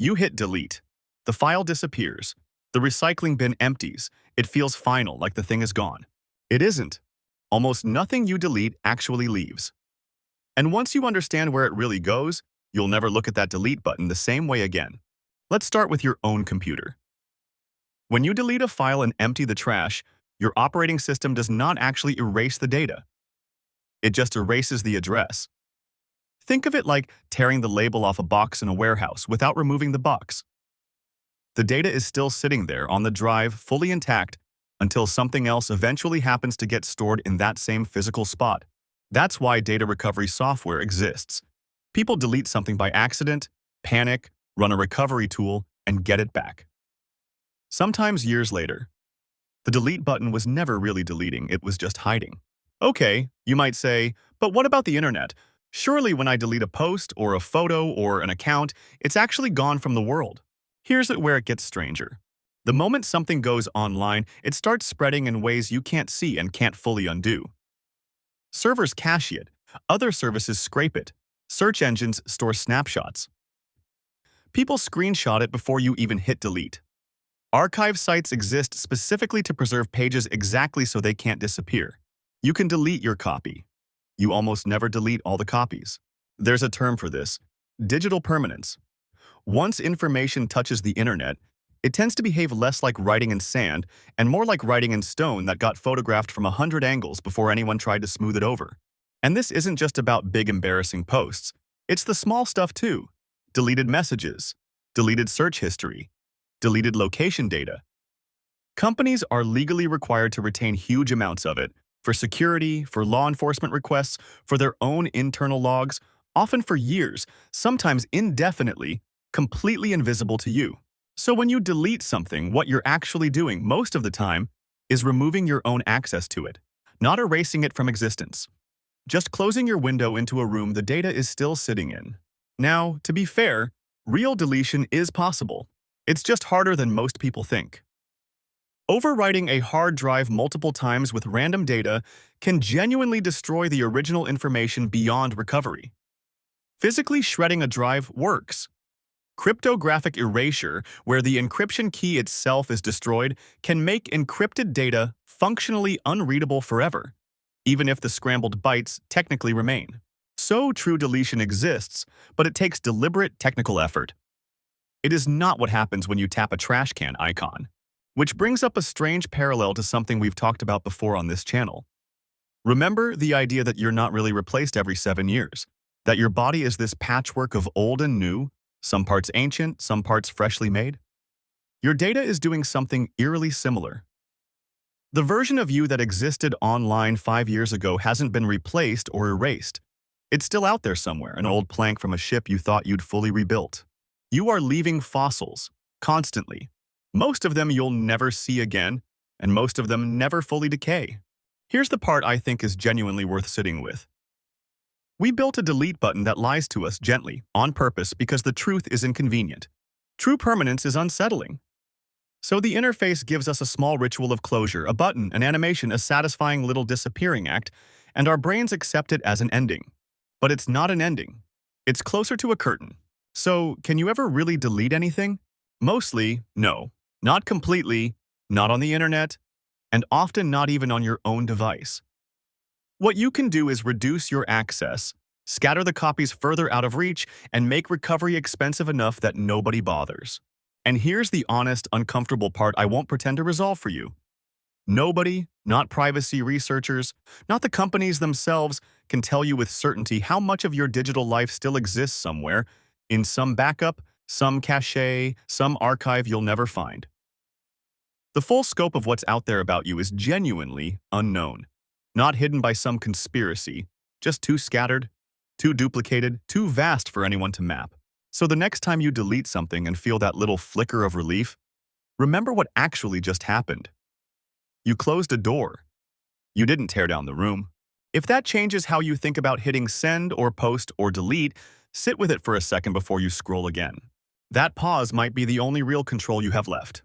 You hit delete. The file disappears. The recycling bin empties. It feels final, like the thing is gone. It isn't. Almost nothing you delete actually leaves. And once you understand where it really goes, you'll never look at that delete button the same way again. Let's start with your own computer. When you delete a file and empty the trash, your operating system does not actually erase the data. It just erases the address. Think of it like tearing the label off a box in a warehouse without removing the box. The data is still sitting there on the drive, fully intact, until something else eventually happens to get stored in that same physical spot. That's why data recovery software exists. People delete something by accident, panic, run a recovery tool, and get it back. Sometimes years later. The delete button was never really deleting, it was just hiding. Okay, you might say, but what about the internet? Surely when I delete a post or a photo or an account, it's actually gone from the world. Here's where it gets stranger. The moment something goes online, it starts spreading in ways you can't see and can't fully undo. Servers cache it, other services scrape it, search engines store snapshots. People screenshot it before you even hit delete. Archive sites exist specifically to preserve pages exactly so they can't disappear. You can delete your copy. You almost never delete all the copies. There's a term for this: digital permanence. Once information touches the internet, it tends to behave less like writing in sand and more like writing in stone that got photographed from 100 angles before anyone tried to smooth it over. And this isn't just about big embarrassing posts. It's the small stuff too. Deleted messages, deleted search history, deleted location data. Companies are legally required to retain huge amounts of it for security, for law enforcement requests, for their own internal logs, often for years, sometimes indefinitely, completely invisible to you. So when you delete something, what you're actually doing most of the time is removing your own access to it, not erasing it from existence. Just closing your window into a room the data is still sitting in. Now, to be fair, real deletion is possible. It's just harder than most people think. Overwriting a hard drive multiple times with random data can genuinely destroy the original information beyond recovery. Physically shredding a drive works. Cryptographic erasure, where the encryption key itself is destroyed, can make encrypted data functionally unreadable forever, even if the scrambled bytes technically remain. So true deletion exists, but it takes deliberate technical effort. It is not what happens when you tap a trash can icon, which brings up a strange parallel to something we've talked about before on this channel. Remember the idea that you're not really replaced every 7 years, that your body is this patchwork of old and new, some parts ancient, some parts freshly made? Your data is doing something eerily similar. The version of you that existed online 5 years ago hasn't been replaced or erased. It's still out there somewhere, an old plank from a ship you thought you'd fully rebuilt. You are leaving fossils, constantly. Most of them you'll never see again, and most of them never fully decay. Here's the part I think is genuinely worth sitting with. We built a delete button that lies to us gently, on purpose, because the truth is inconvenient. True permanence is unsettling. So the interface gives us a small ritual of closure, a button, an animation, a satisfying little disappearing act, and our brains accept it as an ending. But it's not an ending. It's closer to a curtain. So, can you ever really delete anything? Mostly, no. Not completely, not on the internet, and often not even on your own device. What you can do is reduce your access, scatter the copies further out of reach, and make recovery expensive enough that nobody bothers. And here's the honest, uncomfortable part I won't pretend to resolve for you. Nobody, not privacy researchers, not the companies themselves, can tell you with certainty how much of your digital life still exists somewhere, in some backup, some cache, some archive you'll never find. The full scope of what's out there about you is genuinely unknown. Not hidden by some conspiracy, just too scattered, too duplicated, too vast for anyone to map. So the next time you delete something and feel that little flicker of relief, remember what actually just happened. You closed a door. You didn't tear down the room. If that changes how you think about hitting send or post or delete, sit with it for a second before you scroll again. That pause might be the only real control you have left.